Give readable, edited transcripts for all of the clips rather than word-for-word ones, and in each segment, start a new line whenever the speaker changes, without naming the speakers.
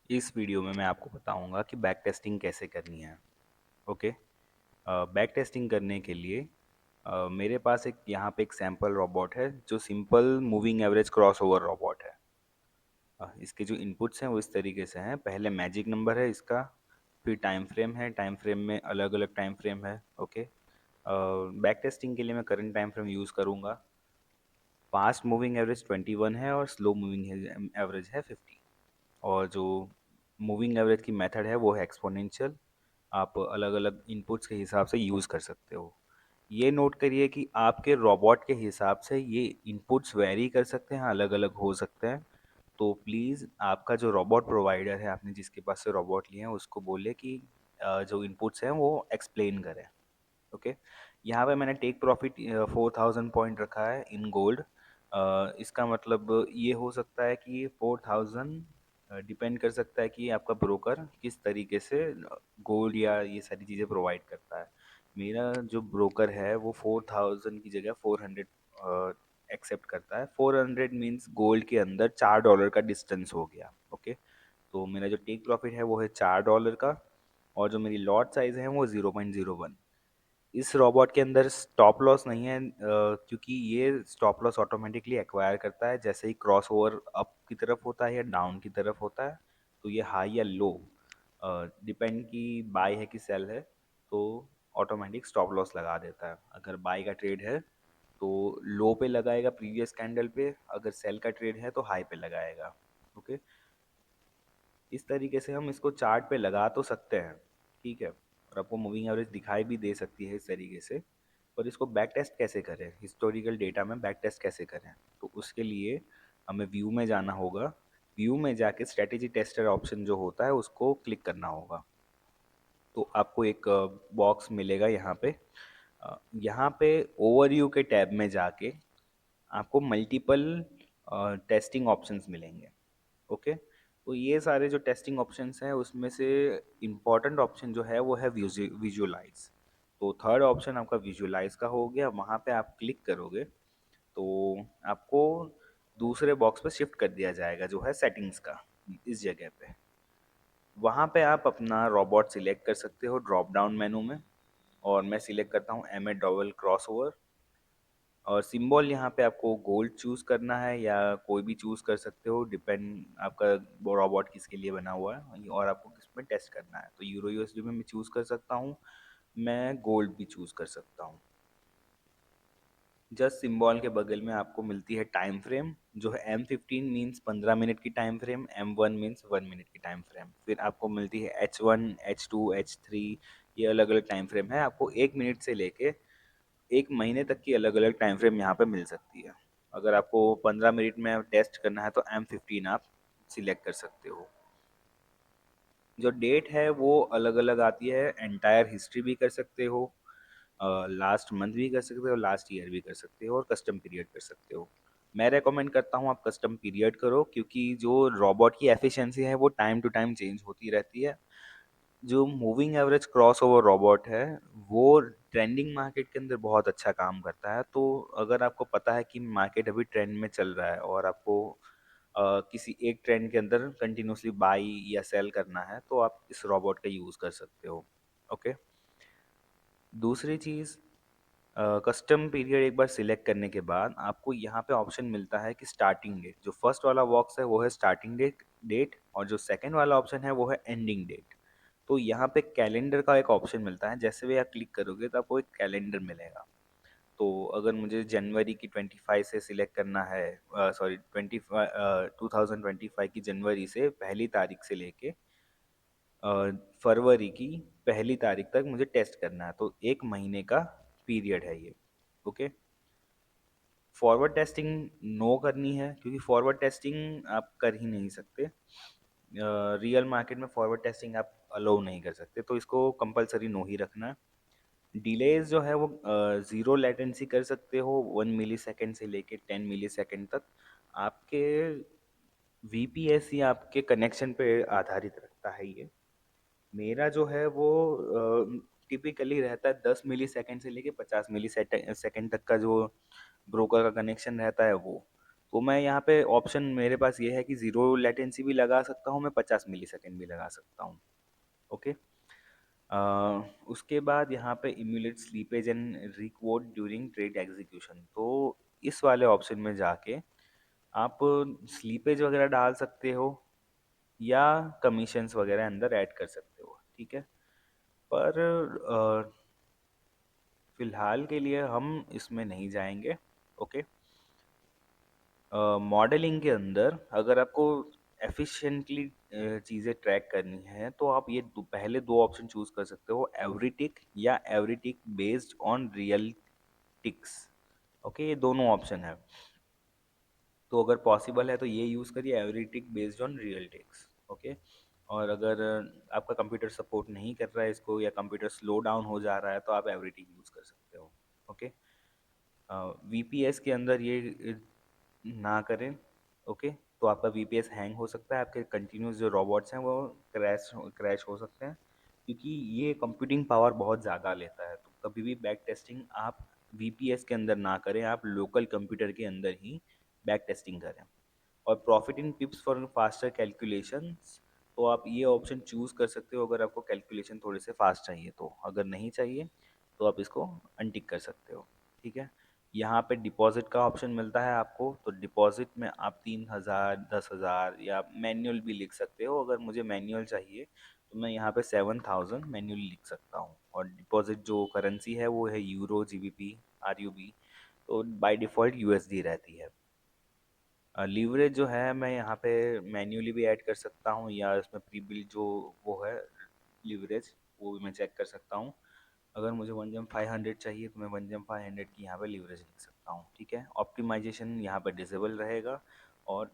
इस वीडियो में मैं आपको बताऊंगा कि बैक टेस्टिंग कैसे करनी है। ओके। बैक टेस्टिंग करने के लिए मेरे पास एक यहाँ पे एक सैम्पल रोबोट है जो simple moving average cross over robot है। इसके जो इनपुट्स हैं वो इस तरीके से हैं। पहले मैजिक नंबर है इसका, फिर टाइम फ्रेम है, टाइम फ्रेम में अलग अलग टाइम फ्रेम है। ओके। बैक टेस्टिंग के लिए मैं करंट टाइम फ्रेम यूज़ करूँगा। फास्ट मूविंग एवरेज 21 है और स्लो मूविंग एवरेज है 50। और जो मूविंग एवरेज की मेथड है वो है एक्सपोनेंशियल। आप अलग अलग इनपुट्स के हिसाब से यूज़ कर सकते हो। ये नोट करिए कि आपके रोबोट के हिसाब से ये इनपुट्स वेरी कर सकते हैं, अलग अलग हो सकते हैं। तो प्लीज़ आपका जो रोबोट प्रोवाइडर है, आपने जिसके पास से रोबोट लिए हैं, उसको बोले कि जो इनपुट्स हैं वो एक्सप्लेन करें। ओके। यहाँ पे मैंने टेक प्रॉफिट 4000 पॉइंट रखा है इन गोल्ड। इसका मतलब ये हो सकता है कि 4000 डिपेंड कर सकता है कि आपका ब्रोकर किस तरीके से गोल्ड या ये सारी चीज़ें प्रोवाइड करता है। मेरा जो ब्रोकर है वो 4000 की जगह 400 एक्सेप्ट करता है। 400 मीन्स गोल्ड के अंदर $4 का डिस्टेंस हो गया। ओके। तो मेरा जो टेक प्रॉफिट है वो है $4 का। और जो मेरी लॉट साइज है वो 0.01। इस रोबोट के अंदर स्टॉप लॉस नहीं है, क्योंकि ये स्टॉप लॉस ऑटोमेटिकली एक्वायर करता है जैसे ही क्रॉस ओवर अप की तरफ होता है या डाउन की तरफ होता है। तो ये हाई या लो डिपेंड कि बाय है कि सेल है, तो ऑटोमेटिक स्टॉप लॉस लगा देता है। अगर बाय का ट्रेड है तो लो पे लगाएगा प्रीवियस कैंडल पे, अगर सेल का ट्रेड है तो हाई पे लगाएगा। ओके। इस तरीके से हम इसको चार्ट पे लगा तो सकते हैं, ठीक है, और आपको मूविंग एवरेज दिखाई भी दे सकती है इस तरीके से। पर इसको बैक टेस्ट कैसे करें, हिस्टोरिकल डेटा में बैक टेस्ट कैसे करें, तो उसके लिए हमें व्यू में जाना होगा। व्यू में जाके स्ट्रेटेजी टेस्टर ऑप्शन जो होता है उसको क्लिक करना होगा। तो आपको एक बॉक्स मिलेगा यहाँ पे। यहाँ पे ओवरव्यू के टैब में जाके आपको मल्टीपल टेस्टिंग ऑप्शंस मिलेंगे। ओके। तो ये सारे जो टेस्टिंग ऑप्शंस हैं उसमें से इम्पॉर्टेंट ऑप्शन जो है वो है विजुअलाइज। तो थर्ड ऑप्शन आपका विजुअलाइज का हो गया, वहाँ पे आप क्लिक करोगे तो आपको दूसरे बॉक्स पे शिफ्ट कर दिया जाएगा जो है सेटिंग्स का, इस जगह पे। वहाँ पे आप अपना रोबोट सिलेक्ट कर सकते हो ड्रॉप डाउन मेनू में। और मैं सिलेक्ट करता हूँ M A double crossover. और सिंबल यहाँ पे आपको गोल्ड चूज़ करना है या कोई भी चूज़ कर सकते हो, डिपेंड आपका वो रोबोट किसके लिए बना हुआ है और आपको किस में टेस्ट करना है। तो यूरो यूएसडी में मैं चूज़ कर सकता हूँ, मैं गोल्ड भी चूज़ कर सकता हूँ। जस्ट सिंबल के बगल में आपको मिलती है टाइम फ्रेम जो है M15 मीन्स 15 मिनट की time frame, M1 means 1 minute की टाइम फ्रेम। फिर आपको मिलती है H1, H2, H3। ये अलग अलग टाइम फ्रेम है। आपको 1 मिनट से लेके 1 महीने तक की अलग अलग टाइम फ्रेम यहाँ पे मिल सकती है। अगर आपको 15 मिनट में टेस्ट करना है तो M15 आप सिलेक्ट कर सकते हो। जो डेट है वो अलग अलग आती है, एंटायर हिस्ट्री भी कर सकते हो, लास्ट मंथ भी कर सकते हो, लास्ट ईयर भी कर सकते हो, और कस्टम पीरियड कर सकते हो। मैं रेकमेंड करता हूँ आप कस्टम पीरियड करो, क्योंकि जो रोबोट की एफिशिएंसी है वो टाइम टू टाइम चेंज होती रहती है। जो moving average cross over robot है वो ट्रेंडिंग मार्केट के अंदर बहुत अच्छा काम करता है। तो अगर आपको पता है कि मार्केट अभी ट्रेंड में चल रहा है और आपको किसी एक ट्रेंड के अंदर कंटिन्यूसली बाई या सेल करना है तो आप इस रोबोट का यूज़ कर सकते हो। ओके। दूसरी चीज़, कस्टम पीरियड एक बार सिलेक्ट करने के बाद आपको यहाँ पे ऑप्शन मिलता है कि स्टार्टिंग डेट। जो फर्स्ट वाला बॉक्स है वो है स्टार्टिंग डेट, और जो सेकंड वाला ऑप्शन है वो है एंडिंग डेट। तो यहाँ पे कैलेंडर का एक ऑप्शन मिलता है, जैसे भी आप क्लिक करोगे तो आपको एक कैलेंडर मिलेगा। तो अगर मुझे जनवरी की 25 से सिलेक्ट करना है, सॉरी 2025 की जनवरी से पहली तारीख से लेके फरवरी की पहली तारीख तक मुझे टेस्ट करना है, तो 1 महीने का पीरियड है ये। ओके। फॉरवर्ड टेस्टिंग नो करनी है, क्योंकि फॉरवर्ड टेस्टिंग आप कर ही नहीं सकते। रियल मार्केट में फॉरवर्ड टेस्टिंग आप अलाउ नहीं कर सकते, तो इसको कंपलसरी नो ही रखना है। डिलेज जो है वो ज़ीरो लेटेंसी कर सकते हो, 1 मिली सेकेंड से लेके 10 मिली सेकेंड तक। आपके वीपीएस या आपके कनेक्शन पे आधारित रखता है ये। मेरा जो है वो टिपिकली रहता है 10 मिली सेकेंड से लेके 50 मिली सेकेंड तक का जो ब्रोकर का कनेक्शन रहता है वो। तो मैं यहाँ पे ऑप्शन मेरे पास ये है कि ज़ीरो लेटेंसी भी लगा सकता हूँ, मैं 50 मिली सेकेंड भी लगा सकता हूँ। ओके। उसके बाद यहाँ पे emulate slippage and requote during trade execution. तो इस वाले ऑप्शन में जाके आप स्लीपेज वगैरह डाल सकते हो या कमीशंस वगैरह अंदर ऐड कर सकते हो, ठीक है। पर फिलहाल के लिए हम इसमें नहीं जाएंगे। ओके। मॉडलिंग के अंदर अगर आपको एफिशिएंटली चीज़ें ट्रैक करनी है तो आप ये पहले दो ऑप्शन चूज कर सकते हो, एवरीटिक या every tick based on real ticks. Okay, ये दोनों ऑप्शन है। तो अगर पॉसिबल है तो ये यूज़ करिए, every tick based on real ticks. Okay. और अगर आपका कंप्यूटर सपोर्ट नहीं कर रहा है इसको या कंप्यूटर स्लो डाउन हो जा रहा है तो आप एवरीटिक यूज़ कर सकते हो। ओके। वीपीएस के अंदर ये ना करें। ओके। तो आपका वीपीएस हैंग हो सकता है, आपके कंटिन्यूस जो रोबोट्स हैं वो क्रैश हो सकते हैं, क्योंकि ये कंप्यूटिंग पावर बहुत ज़्यादा लेता है। तो कभी भी बैक टेस्टिंग आप वीपीएस के अंदर ना करें, आप लोकल कंप्यूटर के अंदर ही बैक टेस्टिंग करें। और profit in पिप्स for faster calculations, तो आप ये ऑप्शन चूज़ कर सकते हो अगर आपको कैलकुलेशन थोड़े से फास्ट चाहिए तो। अगर नहीं चाहिए तो आप इसको अनटिक कर सकते हो, ठीक है। यहाँ पे डिपॉजिट का ऑप्शन मिलता है आपको, तो डिपॉजिट में आप 3,000, 10,000 या मैनुअल भी लिख सकते हो। अगर मुझे मैनुअल चाहिए तो मैं यहाँ पे 7,000 मैनुअल लिख सकता हूँ। और डिपॉजिट जो करेंसी है वो है यूरो, जीबीपी, आरयूबी, तो बाय डिफ़ॉल्ट यूएसडी रहती है। लीवरेज जो है मैं यहाँ पे मैन्युअली भी ऐड कर सकता हूँ या इसमें प्री बिल्ड जो वो है लीवरेज, वो भी मैं चेक कर सकता हूँ। अगर मुझे 1/500 चाहिए तो मैं 1/500 की यहाँ पे लीवरेज लिख सकता हूँ, ठीक है। ऑप्टिमाइजेशन यहाँ पे डिसेबल रहेगा। और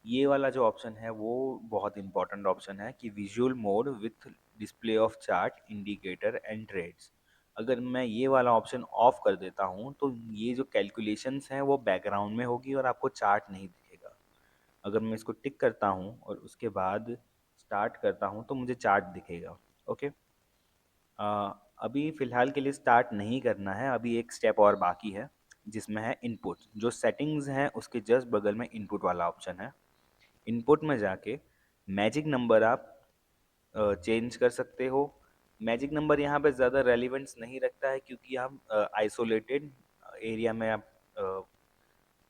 ये वाला जो ऑप्शन है वो बहुत इंपॉर्टेंट ऑप्शन है कि visual mode with display of chart, indicator and trades. अगर मैं ये वाला ऑप्शन ऑफ कर देता हूँ तो ये जो कैलकुलेशंस हैं वो बैकग्राउंड में होगी और आपको चार्ट नहीं दिखेगा। अगर मैं इसको टिक करता हूँ और उसके बाद स्टार्ट करता हूँ तो मुझे चार्ट दिखेगा। ओके। अ, अभी फ़िलहाल के लिए स्टार्ट नहीं करना है, अभी एक स्टेप और बाकी है जिसमें है इनपुट। जो सेटिंग्स हैं उसके जस्ट बगल में इनपुट वाला ऑप्शन है। इनपुट में जाके मैजिक नंबर आप चेंज कर सकते हो। मैजिक नंबर यहाँ पे ज़्यादा रेलिवेंस नहीं रखता है, क्योंकि हम आइसोलेटेड एरिया में आप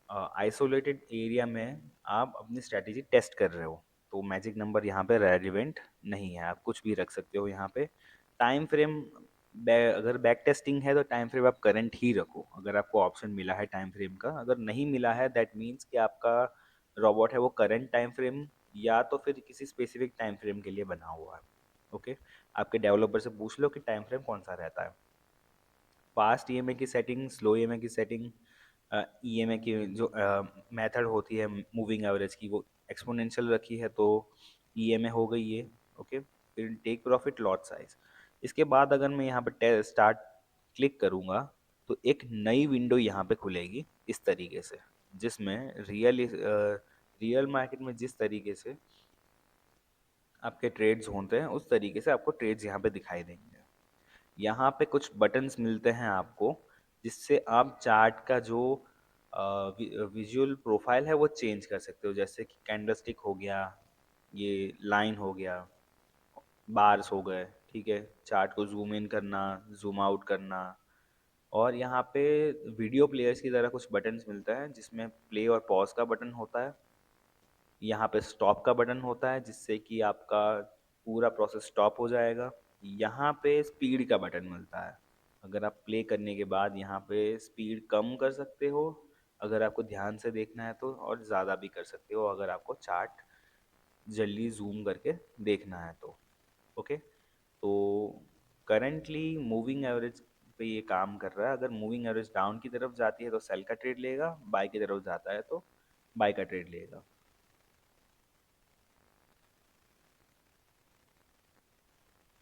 आइसोलेटेड एरिया में आप अपनी स्ट्रैटेजी टेस्ट कर रहे हो। तो मैजिक नंबर यहाँ पे रेलिवेंट नहीं है, आप कुछ भी रख सकते हो यहाँ पे। टाइम फ्रेम, अगर बैक टेस्टिंग है तो टाइम फ्रेम आप करंट ही रखो, अगर आपको ऑप्शन मिला है टाइम फ्रेम का। अगर नहीं मिला है दैट मीन्स कि आपका रोबोट है वो करंट टाइम फ्रेम या तो फिर किसी स्पेसिफिक टाइम फ्रेम के लिए बना हुआ है। ओके। आपके डेवलपर से पूछ लो कि टाइम फ्रेम कौन सा रहता है। फास्ट ईएमआई की सेटिंग, स्लो ईएमआई की सेटिंग, ईएमआई की जो मेथड होती है मूविंग एवरेज की वो एक्सपोनेंशियल रखी है, तो ईएमआई हो गई ये। ओके। फिर टेक प्रॉफिट, लॉट साइज। इसके बाद अगर मैं यहाँ पे स्टार्ट क्लिक करूँगा तो एक नई विंडो यहाँ पे खुलेगी इस तरीके से, जिसमें रियल मार्केट में जिस तरीके से आपके ट्रेड्स होते हैं उस तरीके से आपको ट्रेड्स यहाँ पे दिखाई देंगे। यहाँ पे कुछ बटन्स मिलते हैं आपको, जिससे आप चार्ट का जो विजुअल प्रोफाइल है वो चेंज कर सकते हो। जैसे कि कैंडलस्टिक हो गया, ये लाइन हो गया, बार्स हो गए, ठीक है। चार्ट को जूम इन करना, जूम आउट करना। और यहाँ पे वीडियो प्लेयर्स की तरह कुछ बटन्स मिलता है, जिसमें प्ले और पॉज का बटन होता है। यहाँ पे स्टॉप का बटन होता है जिससे कि आपका पूरा प्रोसेस स्टॉप हो जाएगा। यहाँ पे स्पीड का बटन मिलता है, अगर आप प्ले करने के बाद यहाँ पे स्पीड कम कर सकते हो अगर आपको ध्यान से देखना है तो, और ज़्यादा भी कर सकते हो अगर आपको चार्ट जल्दी जूम करके देखना है तो। ओके। तो करेंटली मूविंग एवरेज पे ये काम कर रहा है। अगर मूविंग एवरेज डाउन की तरफ जाती है तो सेल का ट्रेड लेगा, बाय की तरफ जाता है तो बाय का ट्रेड लेगा।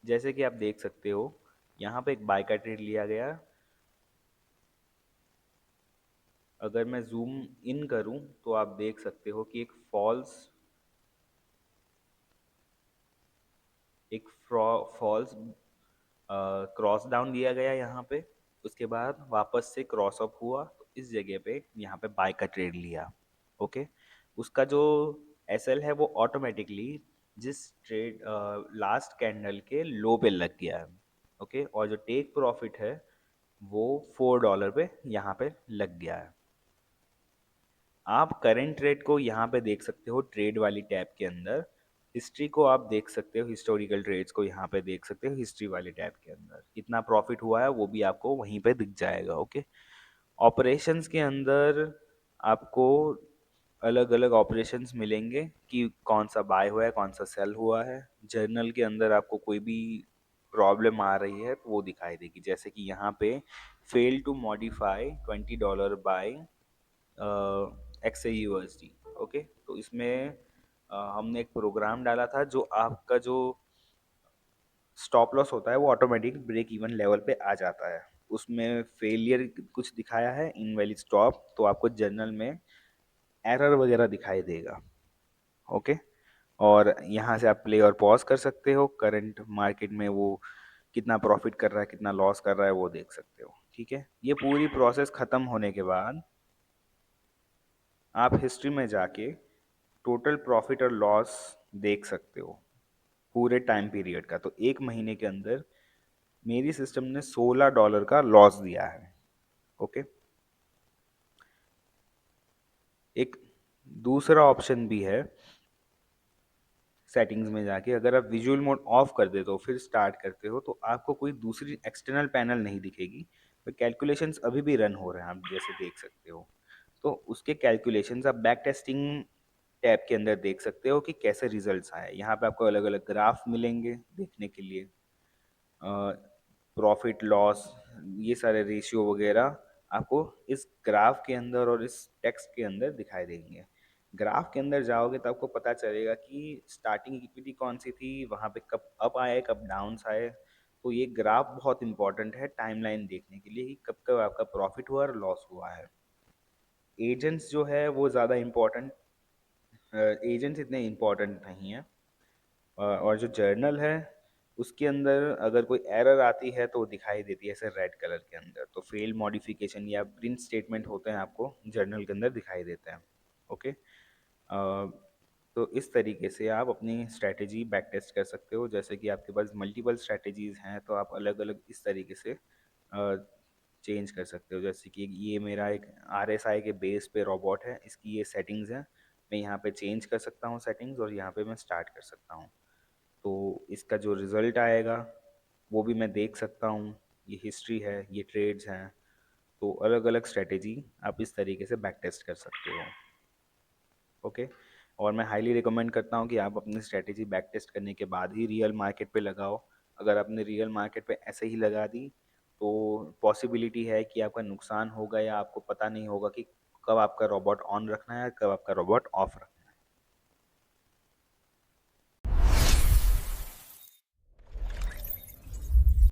जैसे कि आप देख सकते हो यहाँ पे एक बाय का ट्रेड लिया गया। अगर मैं जूम इन करूं तो आप देख सकते हो कि एक फॉल्स क्रॉस डाउन दिया गया यहाँ पे। उसके बाद वापस से क्रॉस अप हुआ तो इस जगह पे यहाँ पे बाय का ट्रेड लिया। ओके। उसका जो एसएल है वो ऑटोमेटिकली जिस ट्रेड लास्ट कैंडल के लो पे लग गया है। ओके, और जो टेक प्रॉफिट है वो $4 पे यहाँ पे लग गया है। आप करंट रेट को यहाँ पे देख सकते हो ट्रेड वाली टैब के अंदर। हिस्ट्री को आप देख सकते हो, हिस्टोरिकल ट्रेड्स को यहाँ पे देख सकते हो हिस्ट्री वाली टैब के अंदर। कितना प्रॉफिट हुआ है वो भी आपको वहीं पे दिख जाएगा। ओके। ऑपरेशंस के अंदर आपको अलग अलग ऑपरेशंस मिलेंगे कि कौन सा बाय हुआ है कौन सा सेल हुआ है। जर्नल के अंदर आपको कोई भी प्रॉब्लम आ रही है तो वो दिखाई देगी, जैसे कि यहाँ पे fail to modify $20 by XAUSD। Okay, तो इसमें हमने एक प्रोग्राम डाला था जो आपका जो स्टॉप लॉस होता है वो ऑटोमेटिक ब्रेक इवन लेवल पे आ जाता है। उसमें फेलियर कुछ दिखाया है इनवैलिड स्टॉप, तो आपको जर्नल में एरर वगैरह दिखाई देगा। ओके, और यहाँ से आप प्ले और पॉज कर सकते हो, करंट मार्केट में वो कितना प्रॉफिट कर रहा है कितना लॉस कर रहा है वो देख सकते हो। ठीक है, ये पूरी प्रोसेस खत्म होने के बाद आप हिस्ट्री में जाके टोटल प्रॉफिट और लॉस देख सकते हो पूरे टाइम पीरियड का। तो एक महीने के अंदर मेरी सिस्टम ने $16 का लॉस दिया है। ओके, एक दूसरा ऑप्शन भी है सेटिंग्स में जाके, अगर आप विजुअल मोड ऑफ कर देते हो फिर स्टार्ट करते हो तो आपको कोई दूसरी एक्सटर्नल पैनल नहीं दिखेगी, पर कैलकुलेशंस अभी भी रन हो रहे हैं, आप जैसे देख सकते हो। तो उसके कैलकुलेशंस आप बैक टेस्टिंग टैब के अंदर देख सकते हो कि कैसे रिजल्ट्स आए। यहाँ पे आपको अलग अलग ग्राफ मिलेंगे देखने के लिए, प्रॉफिट लॉस, ये सारे रेशियो वगैरह आपको इस ग्राफ के अंदर और इस टेक्स्ट के अंदर दिखाई देंगे। ग्राफ के अंदर जाओगे तो आपको पता चलेगा कि स्टार्टिंग इक्विटी कौन सी थी, वहाँ पे कब अप आए कब डाउन्स आए। तो ये ग्राफ बहुत इंपॉर्टेंट है टाइमलाइन देखने के लिए कि कब कब आपका प्रॉफिट हुआ और लॉस हुआ है। एजेंट्स जो है वो ज़्यादा इम्पोर्टेंट, एजेंट्स इतने इम्पोर्टेंट नहीं है। और जो जर्नल है उसके अंदर अगर कोई एरर आती है तो वो दिखाई देती है ऐसे रेड कलर के अंदर। तो फेल मॉडिफिकेशन या प्रिंट स्टेटमेंट होते हैं आपको जर्नल के अंदर दिखाई देते हैं। ओके, तो इस तरीके से आप अपनी स्ट्रैटेजी बैक टेस्ट कर सकते हो। जैसे कि आपके पास मल्टीपल स्ट्रैटेजीज़ हैं तो आप अलग अलग इस तरीके से चेंज कर सकते हो। जैसे कि ये मेरा एक RSI के बेस पे रोबोट है, इसकी ये सेटिंग्स हैं, मैं यहाँ पे चेंज कर सकता हूँ सेटिंग्स और यहाँ पे मैं स्टार्ट कर सकता हूँ। तो इसका जो रिज़ल्ट आएगा वो भी मैं देख सकता हूँ। ये हिस्ट्री है, ये ट्रेड्स हैं। तो अलग अलग स्ट्रैटेजी आप इस तरीके से बैक टेस्ट कर सकते हो। ओके, और मैं हाईली रिकमेंड करता हूँ कि आप अपनी स्ट्रैटेजी बैक टेस्ट करने के बाद ही रियल मार्केट पे लगाओ। अगर आपने रियल मार्केट पे ऐसे ही लगा दी तो पॉसिबिलिटी है कि आपका नुकसान होगा या आपको पता नहीं होगा कि कब आपका रोबोट ऑन रखना है कब आपका रोबोट ऑफ रखना है।